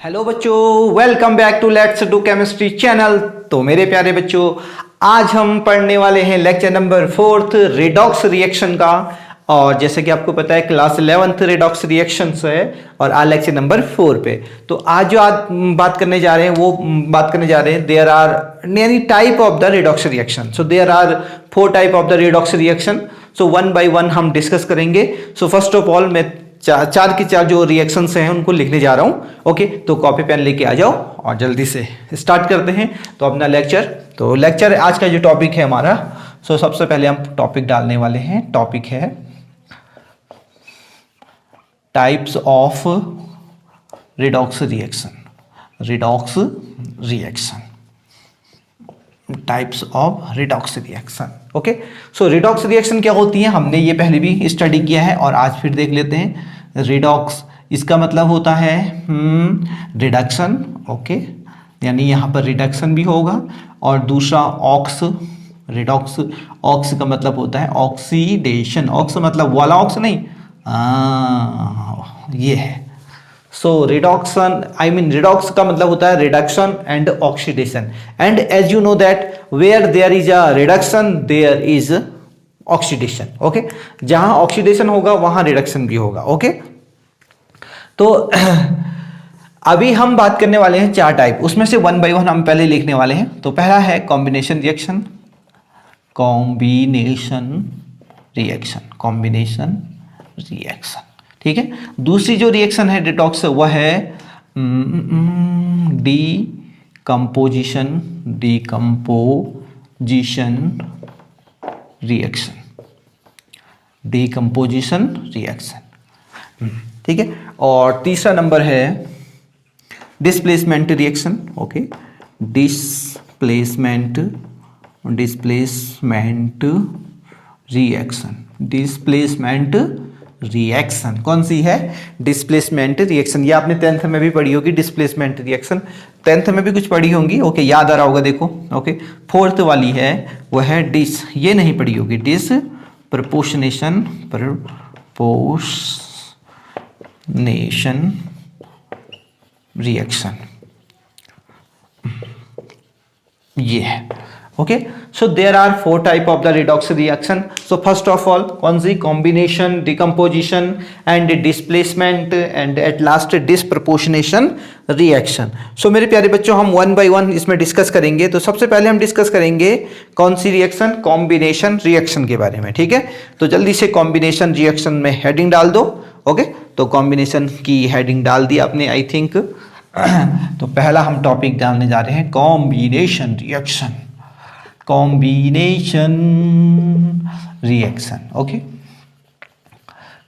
Hello बच्चों, welcome back to let's do chemistry channel. तो मेरे प्यारे बच्चों, आज हम पढ़ने वाले हैं लेक्चर नंबर 4 रिडॉक्स रिएक्शन का। और जैसे कि आपको पता है क्लास 11th रिडॉक्स रिएक्शंस है और आज लेक्चर नंबर 4 पे। तो आज जो बात करने जा रहे हैं वो बात करने जा रहे हैं there are many type of the redox reaction. So there are 4 type of the redox reaction. So one by one हम डिस्कस करेंगे। सो फर्स्ट ऑफ ऑल मैं चार की चार जो रिएक्शंस हैं उनको लिखने जा रहा हूं। ओके, तो कॉपी पेन लेके आ जाओ और जल्दी से स्टार्ट करते हैं तो अपना लेक्चर। तो लेक्चर आज का जो टॉपिक है हमारा, सो सबसे पहले हम टॉपिक डालने वाले हैं। टॉपिक है types of redox reaction. Redox reaction, types of redox reaction. Okay, so redox reaction क्या होती है हमने ये पहले भी स्टडी किया है और आज फिर देख लेते हैं। रिडॉक्स इसका मतलब होता है रिडक्शन। ओके, यानी यहाँ पर रिडक्शन भी होगा। और दूसरा ऑक्स, रिडॉक्स ऑक्स का मतलब होता है ऑक्सीडेशन। ऑक्स मतलब वाला ऑक्स नहीं, ये है। सो रिडॉक्शन आई मीन रिडॉक्स का मतलब होता है reduction and oxidation. And as you know that where there is a reduction there is oxidation. Okay, जहां ऑक्सीडेशन होगा वहां रिडक्शन भी होगा। ओके, तो अभी हम बात करने वाले हैं 4 टाइप, उसमें से वन बाय वन हम पहले लिखने वाले हैं। तो पहला है combination reaction. Combination reaction, combination reaction, ठीक है। दूसरी जो रिएक्शन है रिडॉक्स वह है decomposition, decomposition reaction, decomposition reaction, ठीक है। और तीसरा नंबर है displacement reaction. Okay, displacement, displacement reaction, displacement reaction कौन सी है? Displacement reaction. ये आपने 10th में भी पढ़ी होगी डिस्प्लेसमेंट रिएक्शन, 10th में भी कुछ पढ़ी होंगी। ओके, याद आ रहा होगा, देखो। ओके, 4th वाली है वो है डिस, ये नहीं पढ़ी होगी, डिस प्रपोर्शनेशन, प्रपोर्शनेशन रिएक्शन, ये है। Okay, so there are 4 type of the redox reaction. So first of all कौन सी? Combination, decomposition and displacement and at last disproportionation reaction. So मेरे प्यारे बच्चों, हम वन बाय वन इसमें डिस्कस करेंगे। तो सबसे पहले हम डिस्कस करेंगे कौन सी रिएक्शन? कॉम्बिनेशन रिएक्शन के बारे में, ठीक है। तो जल्दी से कॉम्बिनेशन रिएक्शन में हेडिंग डाल दो। ओके, तो कॉम्बिनेशन की हेडिंग डाल दी आपने, आई थिंक। तो पहला हम टॉपिक डालने जा रहे हैं combination reaction, combination reaction. Okay,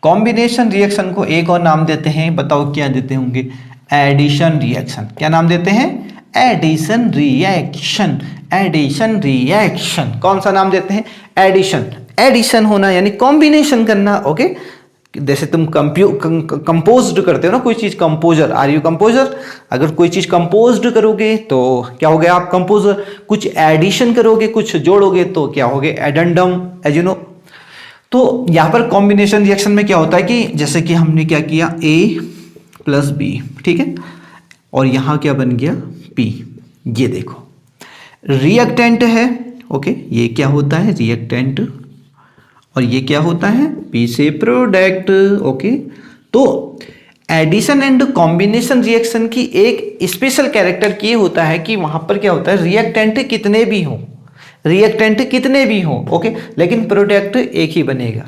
combination reaction को एक और नाम देते हैं, बताओ क्या देते होंगे? Addition reaction. क्या नाम देते हैं? Addition reaction, addition reaction. कौन सा नाम देते हैं? एडिशन। एडिशन होना यानी कॉम्बिनेशन करना। ओके, जैसे तुम कंपोज्ड करते हो ना कोई चीज, कंपोजर, आर यू कंपोजर? अगर कोई चीज कंपोज्ड करोगे तो क्या हो गया आप? कंपोजर। कुछ एडिशन करोगे, कुछ जोड़ोगे तो क्या हो गया? Addendum, as you know. तो यहां पर कॉम्बिनेशन रिएक्शन में क्या होता है कि जैसे कि हमने क्या किया, A + B, ठीक है, और यहां क्या बन गया? P। ये देखो रिएक्टेंट है। ओके, ये क्या होता है? रिएक्टेंट। और ये क्या होता है? P से प्रोडक्ट। ओके, तो एडिशन एंड कॉम्बिनेशन रिएक्शन की एक स्पेशल कैरेक्टर ये होता है कि वहां पर क्या होता है? रिएक्टेंट कितने भी हो, रिएक्टेंट कितने भी हो, ओके, लेकिन प्रोडक्ट एक ही बनेगा।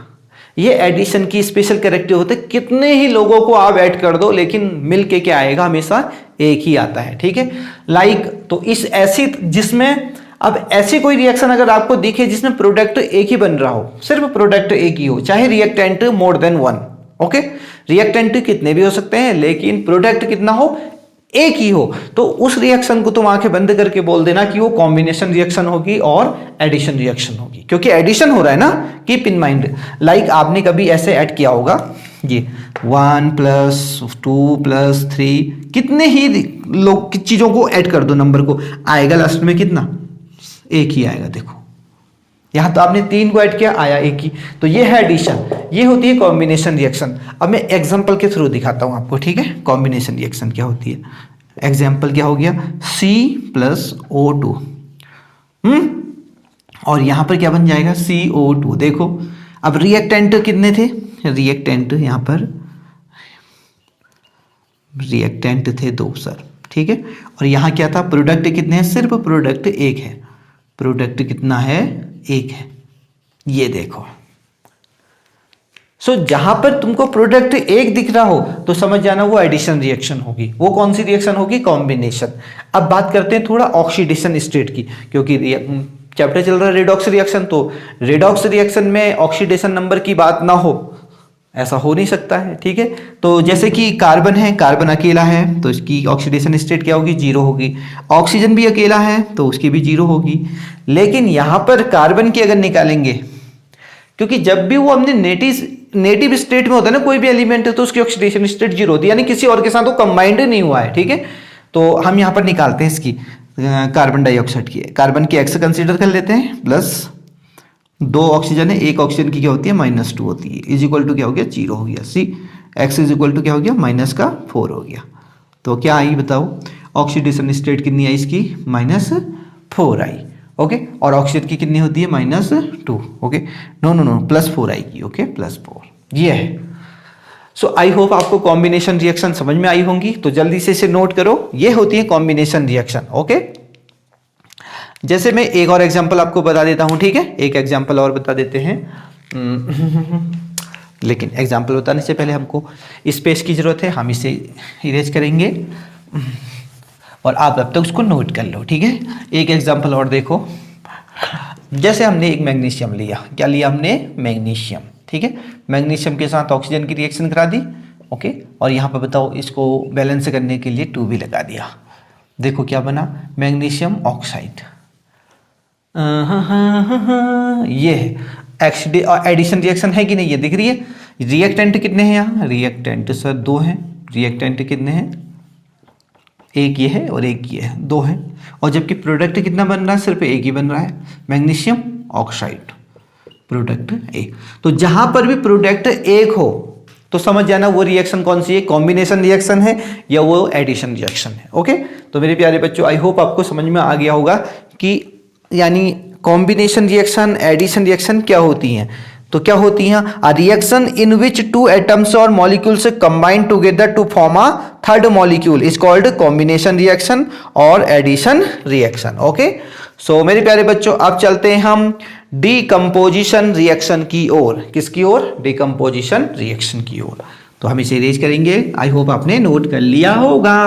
ये एडिशन की स्पेशल कैरेक्टर होते हैं, कितने ही लोगों को आप ऐड कर दो लेकिन मिलके क्या आएगा? हमेशा एक ही आता है, ठीक है। लाइक तो इस ऐसी जिसमें अब ऐसी कोई रिएक्शन अगर आपको दिखे जिसमें प्रोडक्ट एक ही बन रहा हो, सिर्फ प्रोडक्ट एक ही हो, चाहे reactant more than 1, okay, reactant कितने भी हो सकते हैं लेकिन प्रोडक्ट कितना हो? एक ही हो, तो उस रिएक्शन को तुम आंखें बंद करके बोल देना कि वो कॉम्बिनेशन रिएक्शन होगी और एडिशन रिएक्शन होगी, क्योंकि एडिशन हो रहा है ना। कीप इन माइंड, लाइक आपने कभी ऐसे ऐड किया होगा, ये 1 + 2 + 3, कितने ही लोग चीजों को ऐड कर दो, नंबर को, आएगा लास्ट में कितना? एक ही आएगा। देखो यहां तो आपने 3 को ऐड किया, आया एक ही। तो ये है एडिशन, ये होती है कॉम्बिनेशन रिएक्शन। अब मैं एग्जांपल के थ्रू दिखाता हूं आपको, ठीक है, कॉम्बिनेशन रिएक्शन क्या होती है। एग्जाम्पल क्या हो गया, C+O2। और यहां पर क्या बन जाएगा, CO2। देखो अब रिएक्टेंट कितने थे, रिएक्टेंट यहां पर रिएक्टेंट थे 2 सर, ठीक है। और यहां क्या था, प्रोडक्ट कितने हैं, सिर्फ प्रोडक्ट 1 है। प्रोडक्ट कितना है, 1 है। ये देखो, सो जहां पर तुमको प्रोडक्ट 1 दिख रहा हो तो समझ जाना वो एडिशन रिएक्शन होगी। वो कौन सी रिएक्शन होगी, कॉम्बिनेशन। अब बात करते हैं थोड़ा ऑक्सीडेशन स्टेट की, क्योंकि चैप्टर चल रहा है रेडॉक्स रिएक्शन, तो रेडॉक्स रिएक्शन में ऑक्सीडेशन नंबर की बात ना हो ऐसा हो नहीं सकता है, ठीक है। तो जैसे कि कार्बन है, कार्बन अकेला है तो इसकी ऑक्सीडेशन स्टेट क्या होगी, 0 होगी। ऑक्सीजन भी अकेला है तो उसकी भी 0 होगी। लेकिन यहां पर कार्बन की अगर निकालेंगे, क्योंकि जब भी वो हमने नेटिव स्टेट में होता है ना कोई भी एलिमेंट है, तो उसकी ऑक्सीडेशन स्टेट 0 होती है, यानी किसी और के साथ वो कंबाइंड नहीं हुआ है, ठीक है। तो हम यहां पर निकालते हैं इसकी कार्बन डाइऑक्साइड की, कार्बन की एक्स कंसीडर कर लेते हैं, प्लस 2 ऑक्सीजन है, 1 ऑक्सीजन की क्या होती है, -2 होती है, इज इक्वल टू क्या हो गया, 0 हो गया। सी एक्स इज इक्वल टू क्या हो गया, -4 हो गया। तो क्या आई बताओ, ऑक्सीडेशन स्टेट कितनी आई इसकी, -4 आई, ओके। और ऑक्सीजन की कितनी होती है, -2, ओके। नो +4 आएगी, ओके, +4 ये है। सो आई होप आपको कॉम्बिनेशन रिएक्शन समझ में आई होंगी, तो जल्दी से इसे नोट करो, ये होती है कॉम्बिनेशन रिएक्शन, ओके। जैसे मैं एक और एग्जांपल आपको बता देता हूं, ठीक है, एक एग्जांपल और बता देते हैं। लेकिन एग्जांपल बताने से पहले हमको स्पेस की जरूरत है, हम इसे इरेज करेंगे और आप अब तक उसको नोट कर लो, ठीक है। एक एग्जांपल और देखो, जैसे हमने एक मैग्नीशियम लिया, क्या लिया हमने, मैग्नीशियम, ठीक है। मैग्नीशियम के साथ ऑक्सीजन की रिएक्शन करा दी, ओके। और यहाँ पर बताओ इसको बैलेंस करने के लिए 2 भी लगा दिया। देखो क्या बना, मैग्नीशियम ऑक्साइड। ये है एडिशन रिएक्शन है कि नहीं, ये दिख रही है। रिएक्टेंट कितने हैं यहाँ, रिएक्टेंट सर 2 हैं। रिएक्टेंट कितने हैं, 1 ये है और 1 ये है, 2 है। और जबकि प्रोडक्ट कितना बन रहा है, सिर्फ 1 ही बन रहा है, मैग्नीशियम ऑक्साइड, प्रोडक्ट 1। तो जहां पर भी प्रोडक्ट 1 हो तो समझ जाना वो रिएक्शन कौन सी है, कॉम्बिनेशन रिएक्शन है या वो एडिशन रिएक्शन है, ओके। तो मेरे प्यारे बच्चों, आई होप आपको समझ में आ गया होगा कि यानी कॉम्बिनेशन रिएक्शन, एडिशन रिएक्शन क्या होती हैं। तो क्या होती हैं, a reaction in which 2 atoms और molecules combine together to form a third molecule is called combination reaction और एडिशन रिएक्शन, ओके। सो मेरे प्यारे बच्चों, अब चलते हैं हम डीकंपोजिशन रिएक्शन की ओर। किसकी ओर, डीकंपोजिशन रिएक्शन की ओर। तो हम इसे इरेज करेंगे, आई होप आपने नोट कर लिया होगा।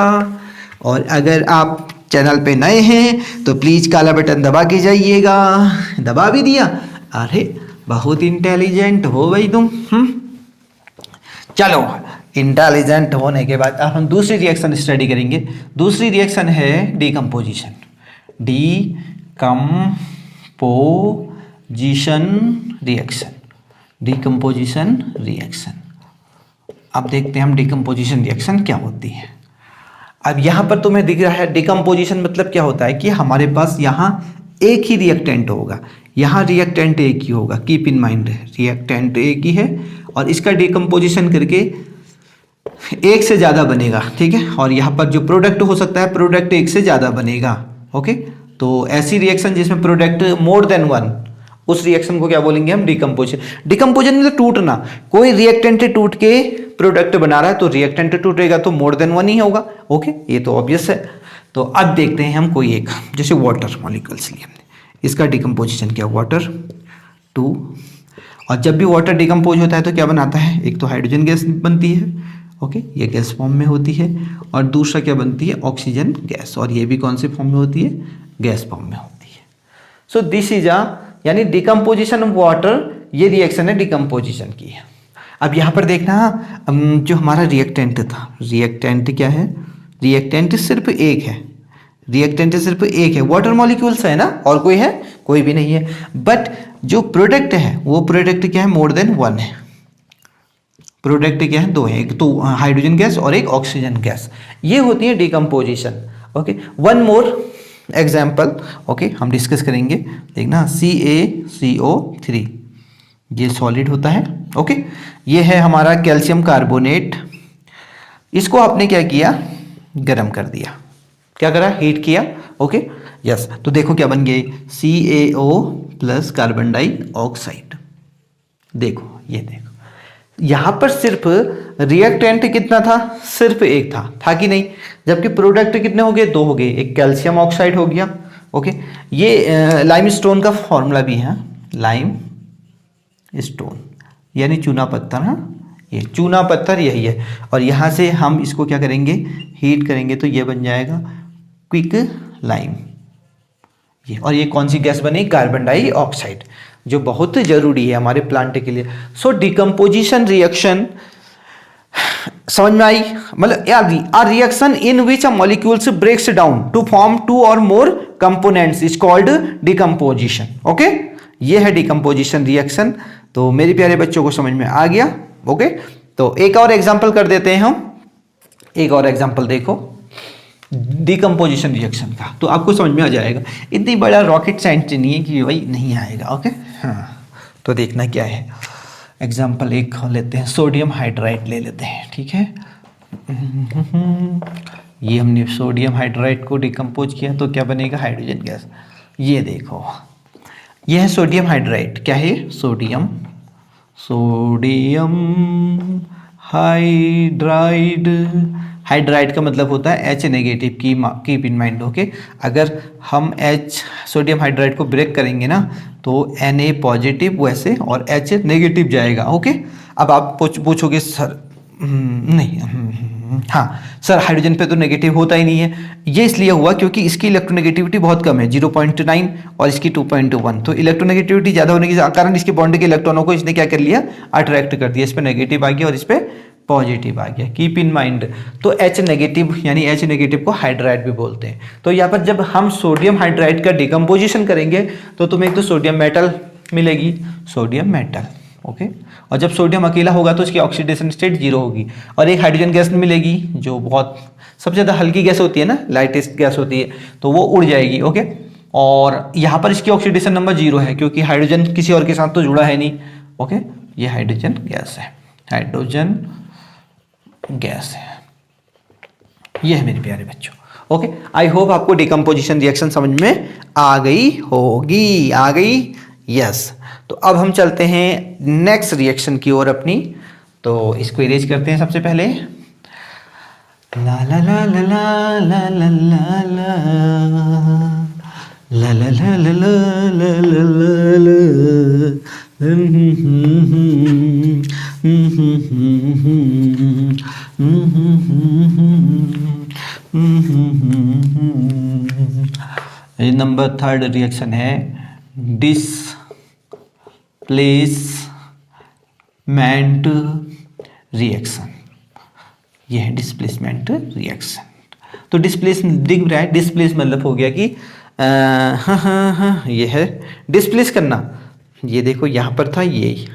और अगर आप चैनल पे नए हैं तो प्लीज काला बटन दबा के जाइएगा। दबा भी दिया, अरे बहुत इंटेलिजेंट हो भाई तुम। चलो, इंटेलिजेंट होने के बाद अब हम दूसरी रिएक्शन स्टडी करेंगे। दूसरी रिएक्शन है decomposition. Decomposition reaction, decomposition reaction. अब देखते हैं हम डीकंपोजिशन रिएक्शन क्या होती है। अब यहां पर तुम्हें दिख रहा है डीकंपोजिशन मतलब क्या होता है कि हमारे पास यहां एक ही रिएक्टेंट होगा, यहां रिएक्टेंट एक ही होगा। कीप इन माइंड, रिएक्टेंट एक ही है और इसका डीकंपोजिशन करके एक से ज्यादा बनेगा, ठीक है। और यहां पर जो प्रोडक्ट हो सकता है, प्रोडक्ट एक से ज्यादा बनेगा, ओके। तो ऐसी रिएक्शन जिसमें प्रोडक्ट मोर देन 1, उस रिएक्शन को क्या बोलेंगे हम, डीकंपोजिशन। डीकंपोजिशन मतलब टूटना, कोई रिएक्टेंट टूट के प्रोडक्ट बना रहा है तो रिएक्टेंट टूटेगा तो मोर देन 1 ही होगा, ओके। ये तो ऑब्वियस है। तो अब देखते हैं हम कोई एक, जैसे वाटर मॉलिक्यूल्स लिए हमने, इसका डीकंपोजिशन क्या, वाटर 2। और जब भी वाटर डीकंपोज होता है तो क्या बनाता है, एक तो हाइड्रोजन गैस बनती है, ओके, ये गैस फॉर्म में होती है। और दूसरा क्या बनती है, ऑक्सीजन गैस, और ये भी कौन से फॉर्म में होती है, गैस फॉर्म में होती है। सो दिस इज यानी डीकंपोजिशन ऑफ वाटर, ये रिएक्शन है डीकंपोजिशन की है। अब यहाँ पर देखना, जो हमारा रिएक्टेंट था, रिएक्टेंट क्या है, रिएक्टेंट सिर्फ एक है, रिएक्टेंट सिर्फ एक है, वाटर मॉलिक्यूल्स है ना, और कोई है, कोई भी नहीं है। बट जो प्रोडक्ट है वो प्रोडक्ट क्या है, मोर देन 1 है। प्रोडक्ट क्या है, 2 है, एक तो हाइड्रोजन गैस और एक ऑक्सीजन गैस। ये होती है decomposition, okay. One more example, okay, हम डिस्कस करेंगे, देखना, CaCO3 ये सॉलिड होता है, ओके। ये है हमारा कैल्शियम कार्बोनेट। इसको आपने क्या किया, गर्म कर दिया, क्या करा, हीट किया। ओके यस, तो देखो क्या बन गए, CaO प्लस कार्बन डाइऑक्साइड। देखो ये देखो, यहां पर सिर्फ रिएक्टेंट कितना था, सिर्फ एक था कि नहीं, जबकि प्रोडक्ट कितने हो गए, दो हो गए, एक कैल्शियम ऑक्साइड हो गया। ओके, ये लाइम स्टोन का फॉर्मूला भी है, लाइम स्टोन यानी चूना पत्थर। हाँ, ये चूना पत्थर यही है, और यहाँ से हम इसको क्या करेंगे, हीट करेंगे तो ये बन जाएगा क्विक लाइम। ये, और ये कौन सी गैस बनी, कार्बन डाइऑक्साइड, जो बहुत जरूरी है हमारे प्लांट के लिए। सो डिकम्पोजिशन रिएक्शन समझ में आई, मतलब यार reaction in which a molecules breaks down to form two or more components is called decomposition. Okay, ये है डिकम्पोजिशन रिएक्शन। तो मेरे प्यारे बच्चों को समझ में आ गया। ओके, तो एक और एग्जांपल कर देते हैं हम, एक और एग्जांपल देखो डिकम्पोजिशन रिएक्शन का, तो आपको समझ में आ जाएगा। इतनी बड़ा रॉकेट साइंस नहीं है कि भाई नहीं आएगा। ओके हाँ, तो देखना क्या है, एग्जांपल एक लेते हैं, सोडियम हाइड्राइड ले लेते हैं। ठीक है, ये हमने सोडियम हाइड्राइड को डिकम्पोज किया तो क्या बनेगा, हाइड्रोजन गैस। ये देखो, ये है सोडियम हाइड्राइड, क्या है, सोडियम हाइड्राइड। हाइड्राइड का मतलब होता है H नेगेटिव की, कीप इन माइंड। ओके, अगर हम सोडियम हाइड्राइड को ब्रेक करेंगे ना तो Na पॉजिटिव वैसे और H नेगेटिव जाएगा। ओके, अब आप पूछोगे सर हाँ सर हाइड्रोजन पे तो नेगेटिव होता ही नहीं है। ये इसलिए हुआ क्योंकि इसकी इलेक्ट्रोनेगेटिविटी बहुत कम है, 0.9 और इसकी 2.1, तो इलेक्ट्रोनेगेटिविटी ज़्यादा होने के कारण इसके बॉन्ड के इलेक्ट्रॉनों को इसने क्या कर लिया, अट्रैक्ट कर दिया। इस पर नेगेटिव आ गया और इस पर पॉजिटिव आ गया, कीप इन माइंड। तो H नेगेटिव यानी H नेगेटिव को हाइड्राइड भी बोलते हैं। तो यहाँ पर जब हम सोडियम हाइड्राइड का डिकम्पोजिशन करेंगे तो तुम्हें एक तो सोडियम मेटल मिलेगी, सोडियम मेटल। ओके, और जब सोडियम अकेला होगा तो इसकी ऑक्सीडेशन स्टेट 0 होगी, और एक हाइड्रोजन गैस मिलेगी जो बहुत सबसे ज़्यादा हल्की गैस होती है ना, लाइटेस्ट गैस होती है, तो वो उड़ जाएगी। ओके, और यहाँ पर इसकी ऑक्सीडेशन नंबर 0 है क्योंकि हाइड्रोजन किसी और के साथ तो जुड़ा है नहीं। ओके, ये हाइड्रोजन गैस है, हाइड्रोजन गैस है, ये है मेरे प्यारे बच्चों। ओके, आई होप आपको डिकम्पोजिशन रिएक्शन समझ में आ गई होगी, आ गई। यस, तो अब हम चलते हैं नेक्स्ट रिएक्शन की ओर अपनी, तो इसको इरेज करते हैं सबसे पहले। ला ला ला ला ला ला ला ला ला ला ला ला ला ला ला ये नंबर 3 रिएक्शन है डिस्प्लेसमेंट रिएक्शन। ये है डिस्प्लेसमेंट रिएक्शन। तो डिस्प्लेस दिख रहा है, डिस्प्लेस मतलब हो गया कि ये है डिस्प्लेस करना। ये देखो यहाँ पर था, ये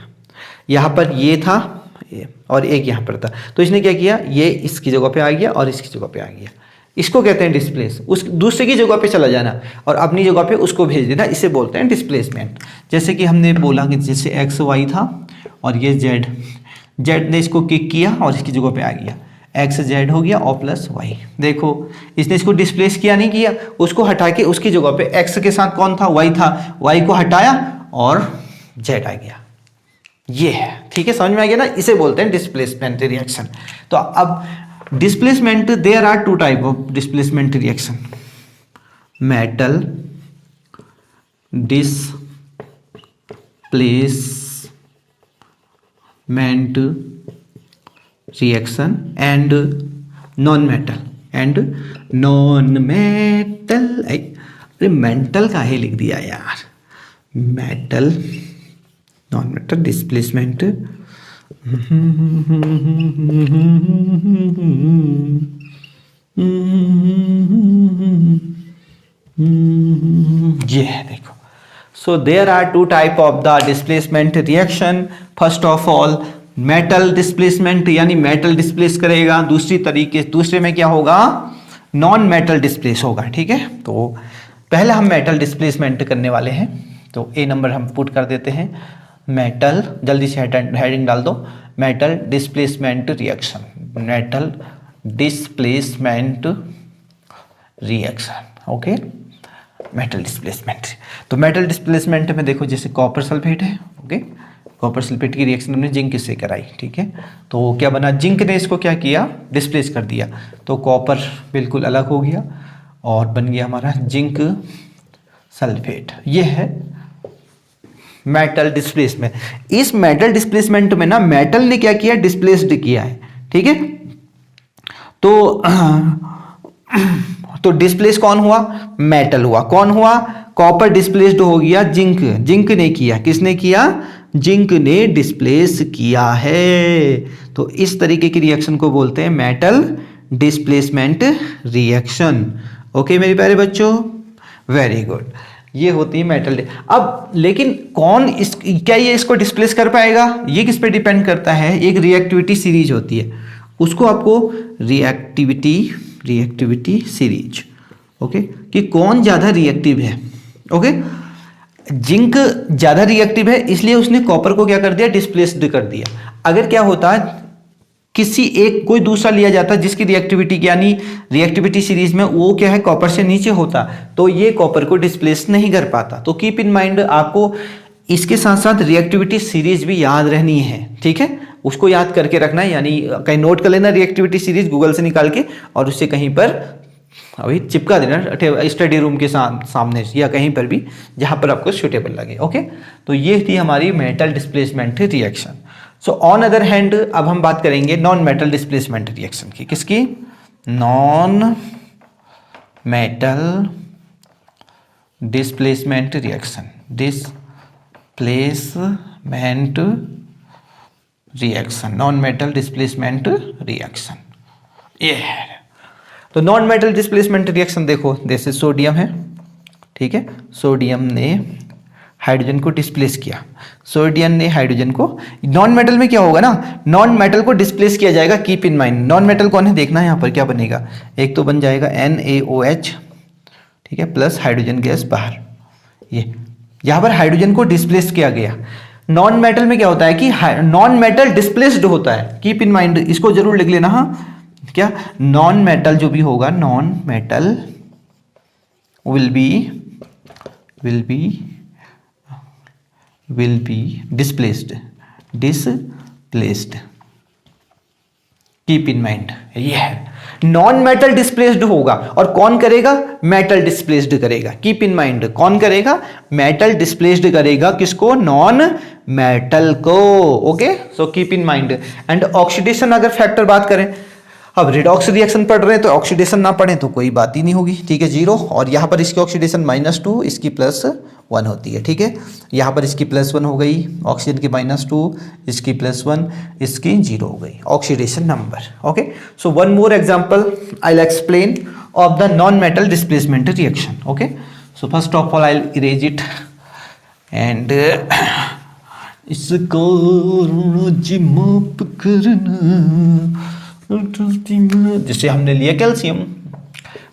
यहाँ पर ये था और एक यहाँ पर था, तो इसने क्या किया, ये इसकी जगह पे आ गया और इसकी जगह पे आ गया। इसको कहते हैं डिस्प्लेस, उस दूसरे की जगह पे चला जाना और अपनी जगह पे उसको भेज देना, इसे बोलते हैं डिस्प्लेसमेंट। जैसे कि हमने बोला कि जैसे एक्स वाई था और ये जेड ने इसको किक किया और इसकी जगह पे आ गया, एक्स जेड हो गया और प्लस वाई। देखो इसने इसको डिस्प्लेस किया नहीं किया, उसको हटा के उसकी जगह पे एक्स के साथ कौन था, वाई था, वाई को हटाया और जेड आ गया। ये है, ठीक है, समझ में आ गया ना, इसे बोलते हैं डिस्प्लेसमेंट रिएक्शन। तो अब displacement, there are 2 type of displacement reaction, metal displacement reaction and non metal. अरे मेंटल काहे लिख दिया यार, मेटल नॉन मेटल डिस्प्लेसमेंट ये है, देखो। So there are 2 type of the displacement reaction. First of all metal displacement यानी metal displace करेगा, दूसरे में क्या होगा, नॉन मेटल डिस्प्लेस होगा। ठीक है, तो पहले हम मेटल डिस्प्लेसमेंट करने वाले हैं, तो ए नंबर हम पुट कर देते हैं, मेटल, जल्दी से हेडिंग डाल दो, metal displacement reaction, metal displacement reaction. Okay, metal displacement. तो मेटल डिस्प्लेसमेंट में देखो जैसे कॉपर सल्फेट है, ओके, कॉपर सल्फेट की रिएक्शन हमने जिंक से कराई, ठीक है। तो क्या बना, जिंक ने इसको क्या किया, डिस्प्लेस कर दिया, तो कॉपर बिल्कुल अलग हो गया और बन गया हमारा जिंक सल्फेट। ये है मेटल डिस्प्लेसमेंट। इस मेटल डिस्प्लेसमेंट में ना मेटल ने क्या किया, डिस्प्लेस्ड किया है, ठीक है। तो डिस्प्लेस कौन हुआ, मेटल हुआ। कौन हुआ, कॉपर डिस्प्लेस्ड हो गया, जिंक, जिंक ने किया, किसने किया, जिंक ने डिस्प्लेस किया है। तो इस तरीके की रिएक्शन को बोलते हैं मेटल डिस्प्लेसमेंट रिएक्शन। ओके मेरे प्यारे बच्चों, वेरी गुड। ये होती है मेटल। अब लेकिन कौन क्या ये इसको डिस्प्लेस कर पाएगा, ये किस पे डिपेंड करता है, एक रिएक्टिविटी सीरीज होती है, उसको आपको रिएक्टिविटी सीरीज, ओके, कि कौन ज्यादा रिएक्टिव है। ओके, जिंक ज्यादा रिएक्टिव है इसलिए उसने कॉपर को क्या कर दिया, डिस्प्लेस्ड कर दिया। अगर क्या होता किसी एक कोई दूसरा लिया जाता जिसकी रिएक्टिविटी यानी रिएक्टिविटी सीरीज में वो क्या है, कॉपर से नीचे होता, तो ये कॉपर को डिस्प्लेस नहीं कर पाता। तो कीप इन माइंड, आपको इसके साथ साथ रिएक्टिविटी सीरीज भी याद रहनी है, ठीक है, उसको याद करके रखना है, यानी कहीं नोट कर लेना रिएक्टिविटी सीरीज गूगल से निकाल के और उससे कहीं पर अभी चिपका देना स्टडी रूम के सामने या कहीं पर भी जहां पर आपको सुटेबल लगे। ओके, तो ये थी हमारी metal displacement reaction. So on other hand अब हम बात करेंगे नॉन मेटल डिस्प्लेसमेंट रिएक्शन की। किसकी, non metal displacement reaction, displacement reaction, non metal displacement reaction. ये है तो नॉन मेटल डिस्प्लेसमेंट रिएक्शन। देखो जैसे सोडियम है, ठीक है, सोडियम ने हाइड्रोजन को डिस्प्लेस किया, सोडियम ने हाइड्रोजन को, नॉन मेटल में क्या होगा ना, नॉन मेटल को डिस्प्लेस किया जाएगा। Keep in mind non metal कौन है, देखना है यहाँ पर क्या बनेगा, एक तो बन जाएगा NaOH, ठीक है, प्लस हाइड्रोजन गैस बाहर, ये यहाँ पर हाइड्रोजन को डिस्प्लेस किया गया। नॉन मेटल में क्या होता है कि नॉन मेटल डिस्प्लेस्ड होता है। कीप इन माइंड, इसको जरूर लिख लेना। हाँ, क्या नॉन मेटल जो भी होगा, non metal will be displaced. Keep in mind, ये है नॉन मेटल डिस्प्लेस्ड होगा। और कौन करेगा, मेटल डिस्प्लेस्ड करेगा। कीप इन माइंड, कौन करेगा, मेटल डिस्प्लेस्ड करेगा, किसको, नॉन मेटल को। Okay, so keep in mind. And oxidation अगर फैक्टर बात करें, अब रिडॉक्स रिएक्शन पढ़ रहे हैं तो ऑक्सीडेशन ना पढ़े तो कोई बात ही नहीं होगी, ठीक है, 0। और यहाँ पर इसकी ऑक्सीडेशन -2, इसकी +1 होती है, ठीक है। यहाँ पर इसकी +1 हो गई, ऑक्सीजन की -2, इसकी +1, इसकी 0 हो गई oxidation number. Okay, so one more example I will explain of the non metal displacement reaction. Okay, so first of all I will erase it and इसको माफ करना। जैसे हमने लिया कैल्शियम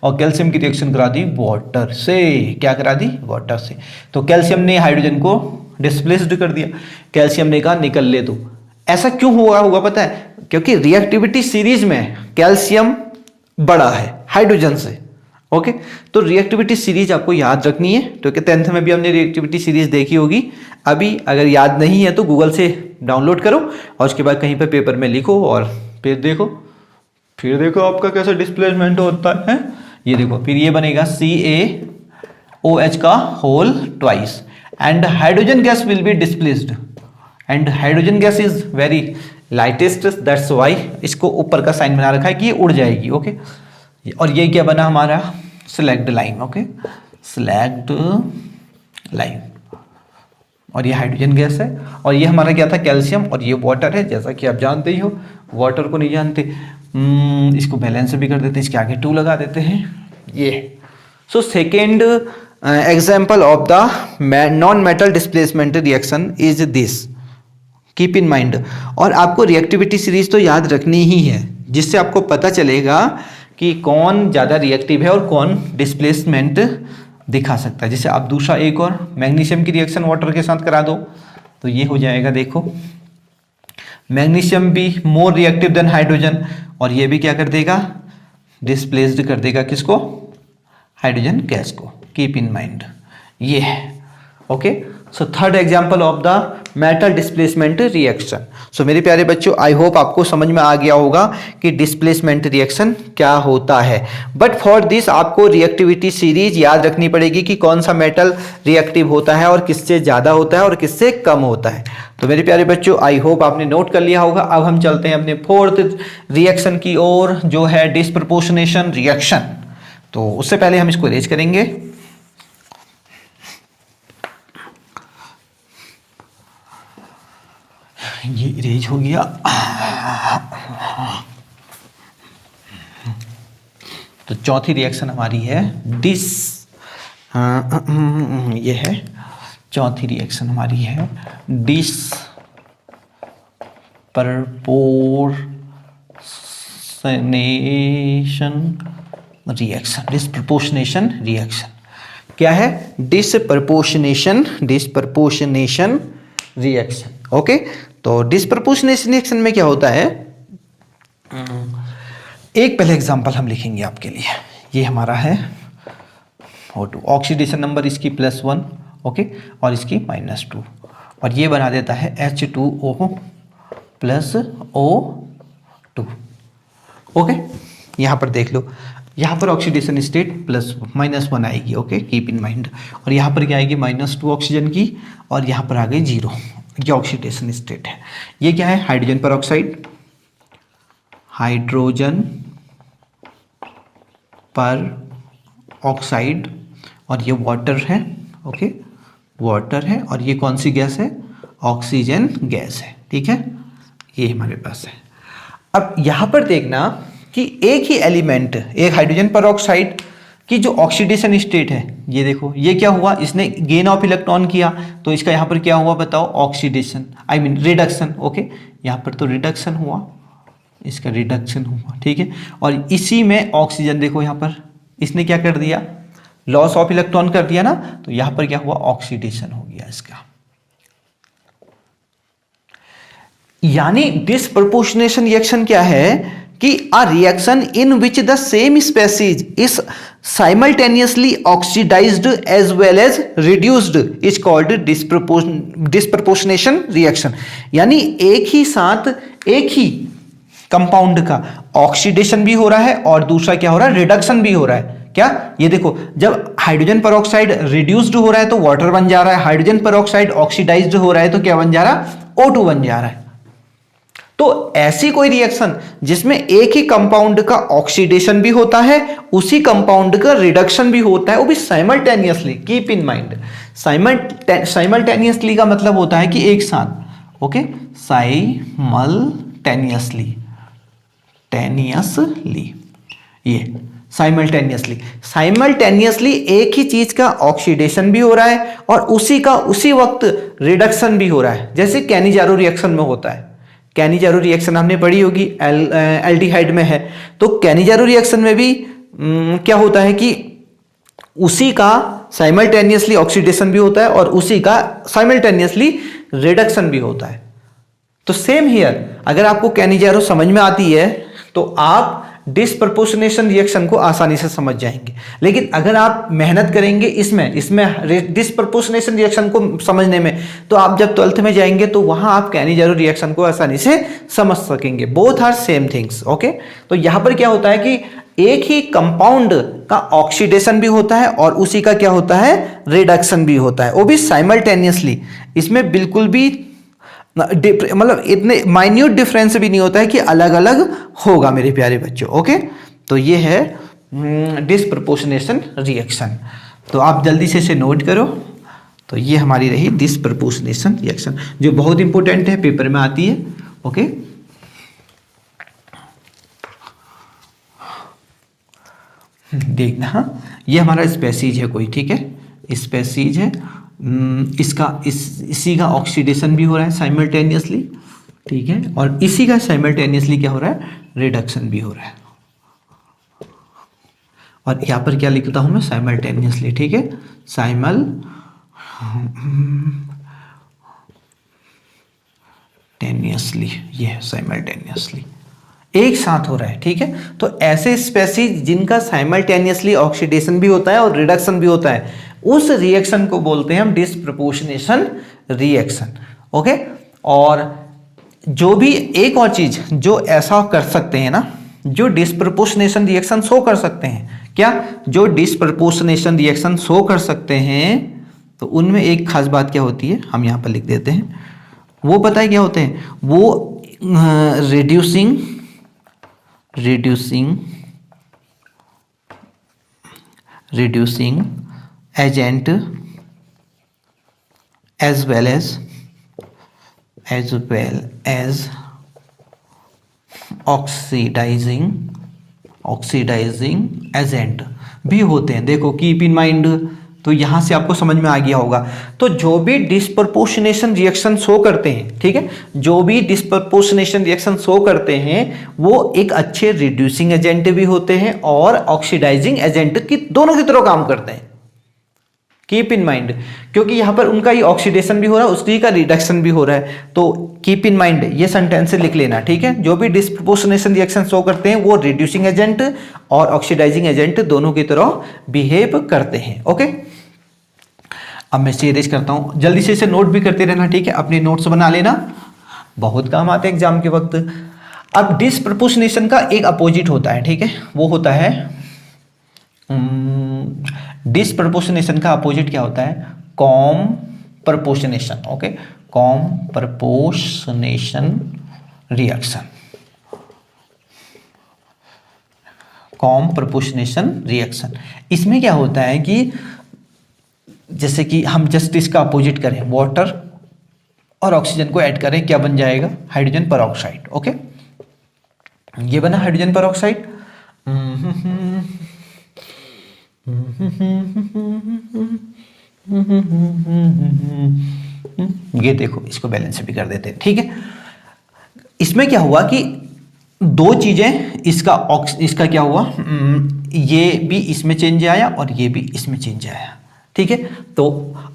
और कैल्शियम की रिएक्शन करा दी वाटर से, क्या करा दी, वाटर से। तो कैल्शियम ने हाइड्रोजन को डिस्प्लेस्ड कर दिया, कैल्शियम ने कहा निकल ले दो। ऐसा क्यों हुआ होगा पता है, क्योंकि रिएक्टिविटी सीरीज में कैल्शियम बड़ा है हाइड्रोजन से। ओके, तो रिएक्टिविटी सीरीज आपको याद रखनी है, क्योंकि 10th में भी हमने रिएक्टिविटी सीरीज देखी होगी। अभी अगर याद नहीं है तो गूगल से डाउनलोड करो और उसके बाद कहीं पर पेपर में लिखो और फिर देखो आपका कैसा डिस्प्लेसमेंट होता है। ये देखो, फिर ये बनेगा CaOH का whole twice and hydrogen gas will be displaced and hydrogen gas is very lightest, that's why इसको ऊपर का साइन बना रखा है कि ये उड़ जाएगी। ओके, और ये क्या बना हमारा, slagged line. Okay, slagged line, और ये हाइड्रोजन गैस है और ये हमारा क्या था, कैल्शियम, और ये वाटर है, जैसा कि आप जानते ही हो। वाटर को नहीं जानते, इसको बैलेंस भी कर देते हैं, इसके आगे 2 लगा देते हैं। ये so second example of the non metal displacement reaction is this. Keep in mind, और आपको रिएक्टिविटी सीरीज तो याद रखनी ही है, जिससे आपको पता चलेगा कि कौन ज़्यादा रिएक्टिव है और कौन डिस्प्लेसमेंट दिखा सकता है। जैसे आप दूसरा एक और मैग्नीशियम की रिएक्शन वाटर के साथ करा दो तो ये हो जाएगा, देखो मैग्नीशियम भी मोर रिएक्टिव देन हाइड्रोजन, और ये भी क्या कर देगा, डिस्प्लेस्ड कर देगा किसको, हाइड्रोजन गैस को। कीप इन माइंड ये है। Okay, so third example of the metal displacement reaction. So मेरे प्यारे बच्चों, आई होप आपको समझ में आ गया होगा कि डिस्प्लेसमेंट रिएक्शन क्या होता है। बट फॉर दिस आपको रिएक्टिविटी सीरीज याद रखनी पड़ेगी कि कौन सा मेटल रिएक्टिव होता है और किससे ज़्यादा होता है और किससे कम होता है। तो मेरे प्यारे बच्चों, आई होप आपने नोट कर लिया होगा। अब हम चलते हैं अपने फोर्थ रिएक्शन की ओर, जो है डिस्प्रपोर्शनेशन रिएक्शन। तो उससे पहले हम इसको इरेज करेंगे। ये इरेज हो गया। तो चौथी रिएक्शन हमारी है ये है चौथी रिएक्शन हमारी है डिस्प्रपोर्शनेशन रिएक्शन। क्या है? Disproportionation reaction. ओके, तो डिस्प्रपोर्शनेशन रिएक्शन में क्या होता है, एक पहले एग्जांपल हम लिखेंगे आपके लिए। ये हमारा है O2, ऑक्सीडेशन नंबर इसकी +1, ओके, और इसकी -2, और ये बना देता है H2O + O2। ओके, यहाँ पर देख लो, यहाँ पर ऑक्सीडेशन स्टेट -1 आएगी। Okay, keep in mind. और यहाँ पर क्या आएगी, -2 ऑक्सीजन की, और यहाँ पर आ गई 0। ये ऑक्सीडेशन स्टेट है। ये क्या है, हाइड्रोजन पर ऑक्साइड, और ये वाटर है। ओके, वाटर है, और ये कौन सी गैस है, ऑक्सीजन गैस है। ठीक है, ये हमारे पास है। अब यहाँ पर देखना कि एक ही एलिमेंट, एक हाइड्रोजन पर ऑक्साइड की जो ऑक्सीडेशन स्टेट है, ये देखो, ये क्या हुआ, इसने गेन ऑफ इलेक्ट्रॉन किया, तो इसका यहाँ पर क्या हुआ बताओ, oxidation, I mean reduction. Okay, यहाँ पर तो रिडक्शन हुआ, इसका रिडक्शन हुआ। ठीक है, और इसी में ऑक्सीजन देखो, यहाँ पर इसने क्या कर दिया, लॉस ऑफ इलेक्ट्रॉन कर दिया ना, तो यहाँ पर क्या हुआ, ऑक्सीडेशन हो गया इसका। यानी डिस्प्रपोर्शनेशन रिएक्शन क्या है कि a reaction in which the same species is simultaneously oxidised as well as reduced is called disproportionation reaction. यानी एक ही साथ एक ही कंपाउंड का ऑक्सीडेशन भी हो रहा है और दूसरा क्या हो रहा है, रिडक्शन भी हो रहा है। क्या, ये देखो, जब हाइड्रोजन पर ऑक्साइड रिड्यूस्ड हो रहा है तो वाटर बन जा रहा है, हाइड्रोजन पर ऑक्साइड ऑक्सीडाइज्ड हो रहा है तो क्या बन जा रहा है, O2 बन जा रहा है। तो ऐसी कोई रिएक्शन जिसमें एक ही कंपाउंड का ऑक्सीडेशन भी होता है, उसी कंपाउंड का रिडक्शन भी होता है, वो भी simultaneously. Keep in mind, simultaneously का मतलब होता है कि एक साथ। ओके, साइमल्टेनियसली, ये साइमल्टेनियसली एक ही चीज का ऑक्सीडेशन भी हो रहा है और उसी का उसी वक्त रिडक्शन भी हो रहा है, जैसे कैनिजारो रिएक्शन में होता है। कैनिजारो रिएक्शन हमने पढ़ी होगी, एल्डिहाइड में है। तो कैनिजारो रिएक्शन में भी क्या होता है कि उसी का साइमल्टेनियसली ऑक्सीडेशन भी होता है और उसी का साइमल्टेनियसली रिडक्शन भी होता है। तो सेम हियर, अगर आपको कैनिजारो समझ में आती है तो आप डिस्प्रपोर्शनेशन रिएक्शन को आसानी से समझ जाएंगे। लेकिन अगर आप मेहनत करेंगे इसमें डिस्प्रपोर्शनेशन रिएक्शन को समझने में, तो आप जब 12th में जाएंगे तो वहां आप कैनिजारो रिएक्शन को आसानी से समझ सकेंगे। Both are same things. Okay, तो यहां पर क्या होता है कि एक ही कंपाउंड का ऑक्सीडेशन भी होता है और उसी का क्या होता है, रिडक्शन भी होता है, वो भी साइमल्टेनियसली। इसमें बिल्कुल भी मतलब इतने माइन्यूट डिफरेंस भी नहीं होता है कि अलग अलग होगा मेरे प्यारे बच्चों। ओके, तो ये है डिस्प्रपोर्शनेशन रिएक्शन। तो आप जल्दी से इसे नोट करो। तो ये हमारी रही डिस्प्रपोर्शनेशन रिएक्शन, जो बहुत इंपॉर्टेंट है, पेपर में आती है। ओके, देखना, ये हमारा स्पेसीज है कोई, ठीक है, स्पेसीज है, इसी का ऑक्सीडेशन भी हो रहा है साइमल्टेनियसली। ठीक है, और इसी का साइमल्टेनियसली क्या हो रहा है, रिडक्शन भी हो रहा है। और यहां पर क्या लिखता हूं मैं, साइमल्टेनियसली। ठीक है, साइमल्टेनियसली, ये है साइमल्टेनियसली, एक साथ हो रहा है, ठीक है। तो ऐसे स्पेसीज जिनका साइमल्टेनियसली ऑक्सीडेशन भी होता है और रिडक्शन भी होता है, उस रिएक्शन को बोलते हैं हम डिस्प्रपोर्शनेशन रिएक्शन। ओके, और जो भी एक और चीज जो ऐसा कर सकते हैं ना, जो डिस्प्रपोर्शनेशन रिएक्शन शो कर सकते हैं, क्या जो डिस्प्रपोर्शनेशन रिएक्शन शो कर सकते हैं, तो उनमें एक खास बात क्या होती है, हम यहां पर लिख देते हैं। वो पता है क्या होते हैं, वो reducing agent as well as oxidising agent भी होते हैं। देखो कीप इन माइंड, तो यहां से आपको समझ में आ गया होगा। तो जो भी डिस्प्रपोर्शनेशन रिएक्शन शो करते हैं, ठीक है, जो भी डिस्प्रपोर्शनेशन रिएक्शन शो करते हैं वो एक अच्छे रिड्यूसिंग एजेंट भी होते हैं और ऑक्सीडाइजिंग एजेंट की दोनों की तरह काम करते हैं। कीप इन माइंड, क्योंकि यहां पर उनका ही ऑक्सीडेशन भी हो रहा है, उसकी का रिडक्शन भी हो रहा है। तो कीप इन माइंड, ये सेंटेंस से लिख लेना, ठीक है। जो भी डिस्प्रपोर्शनेशन रिएक्शन शो करते हैं वो रिड्यूसिंग एजेंट और ऑक्सीडाइजिंग एजेंट दोनों की तरह बिहेव करते हैं। ओके, अब मैं इसे इरेज करता हूं, जल्दी से इसे नोट भी करते रहना, ठीक है। अपने नोट्स बना लेना, बहुत काम आते हैं एग्जाम के वक्त। अब डिस्प्रपोर्शनेशन का एक अपोजिट होता है, ठीक है, वो होता है डिस्प्रपोर्शनेशन का अपोजिट क्या होता है, comproportionation. Okay, comproportionation reaction, comproportionation reaction. इसमें क्या होता है कि जैसे कि हम जस्ट इसका अपोजिट करें, वाटर और ऑक्सीजन को ऐड करें, क्या बन जाएगा, हाइड्रोजन परऑक्साइड। ओके, ये बना हाइड्रोजन परऑक्साइड। ये देखो, इसको बैलेंस भी कर देते हैं, ठीक है। इसमें क्या हुआ कि दो चीजें, इसका क्या हुआ, ये भी इसमें चेंज आया और ये भी इसमें चेंज आया, ठीक है। तो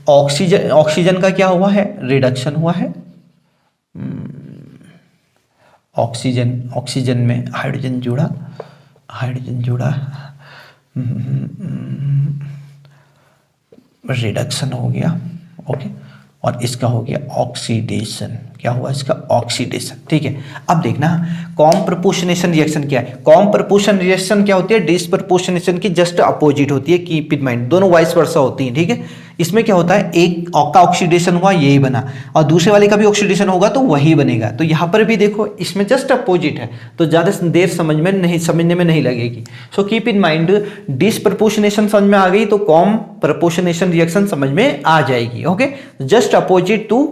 ऑक्सीजन का क्या हुआ है, रिडक्शन हुआ है। ऑक्सीजन में हाइड्रोजन जुड़ा, रिडक्शन हो गया। ओके, और इसका हो गया ऑक्सीडेशन। क्या हुआ, इसका ऑक्सीडेशन, ठीक है। अब देखना कॉम्प्रपोर्शनेशन रिएक्शन क्या है। कॉम्प्रपोर्शन रिएक्शन क्या होती है, डिस्प्रपोर्शनेशन की जस्ट अपोजिट होती है। कीप इन माइंड, दोनों वाइस वर्सा होती है, ठीक है। इसमें क्या होता है, एक का ऑक्सीडेशन हुआ, यही बना, और दूसरे वाले का भी ऑक्सीडेशन होगा तो वही बनेगा। तो यहां पर भी देखो, इसमें जस्ट अपोजिट है, तो ज्यादा देर समझने में नहीं लगेगी। So keep in mind, disproportionation समझ में आ गई तो कॉम्प्रपोर्शनेशन रिएक्शन समझ में आ जाएगी। ओके, जस्ट अपोजिट टू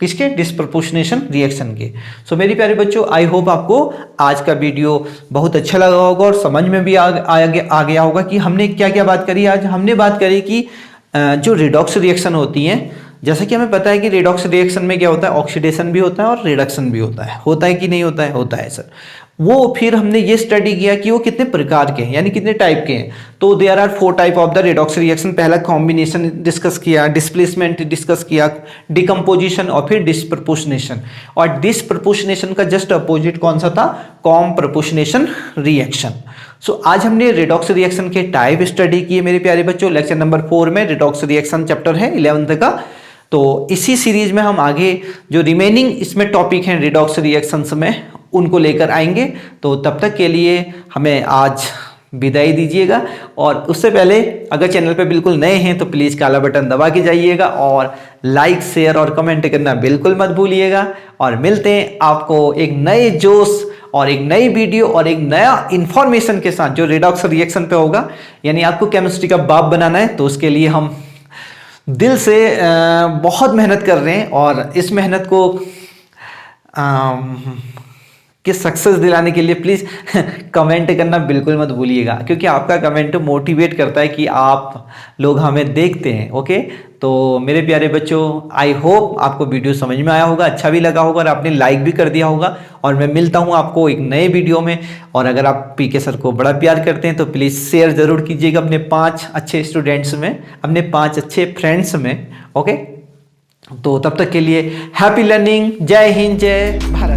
किसके, डिस्प्रपोर्शनेशन रिएक्शन के। सो मेरी प्यारे बच्चों, आई होप आपको आज का वीडियो बहुत अच्छा लगा होगा और समझ में भी आ गया होगा कि हमने क्या क्या बात करी। आज हमने बात करी कि जो रिडॉक्स रिएक्शन होती हैं, जैसा कि हमें पता है कि रिडॉक्स रिएक्शन में क्या होता है, ऑक्सीडेशन भी होता है और रिडक्शन भी होता है कि नहीं होता है, होता है सर। वो फिर हमने ये स्टडी किया कि वो कितने प्रकार के हैं, यानी कितने टाइप के हैं। तो there are 4 type of the redox reaction. पहला कॉम्बिनेशन डिस्कस किया, डिस्प्लेसमेंट डिस्कस किया, डिकम्पोजिशन और फिर डिस्प्रपोर्शनेशन। और डिस्प्रपोर्शनेशन का जस्ट अपोजिट कौन सा था, कॉम्प्रपोर्शनेशन रिएक्शन। सो आज हमने रिडॉक्स रिएक्शन के टाइप स्टडी किए मेरे प्यारे बच्चों। लेक्चर नंबर 4 में रिडॉक्स रिएक्शन चैप्टर है 11th का। तो इसी सीरीज में हम आगे जो रिमेनिंग इसमें टॉपिक हैं रिडॉक्स रिएक्शंस में, उनको लेकर आएंगे। तो तब तक के लिए हमें आज विदाई दीजिएगा। और उससे पहले अगर चैनल पे बिल्कुल नए हैं तो प्लीज़ काला बटन दबा के जाइएगा और लाइक, शेयर और कमेंट करना बिल्कुल मत भूलिएगा। और मिलते हैं आपको एक नए जोश और एक नई वीडियो और एक नया इंफॉर्मेशन के साथ जो रिडॉक्स रिएक्शन पे होगा। यानी आपको केमिस्ट्री का बाप बनाना है, तो उसके लिए हम दिल से बहुत मेहनत कर रहे हैं। और इस मेहनत को कि सक्सेस दिलाने के लिए प्लीज़ कमेंट करना बिल्कुल मत भूलिएगा, क्योंकि आपका कमेंट मोटिवेट करता है कि आप लोग हमें देखते हैं। ओके, तो मेरे प्यारे बच्चों, आई होप आपको वीडियो समझ में आया होगा, अच्छा भी लगा होगा और आपने लाइक भी कर दिया होगा। और मैं मिलता हूं आपको एक नए वीडियो में। और अगर आप पीके सर को बड़ा प्यार करते हैं तो प्लीज़ शेयर ज़रूर कीजिएगा अपने 5 अच्छे स्टूडेंट्स में, अपने 5 अच्छे फ्रेंड्स में। ओके, तो तब तक के लिए हैप्पी लर्निंग। जय हिंद, जय भारत।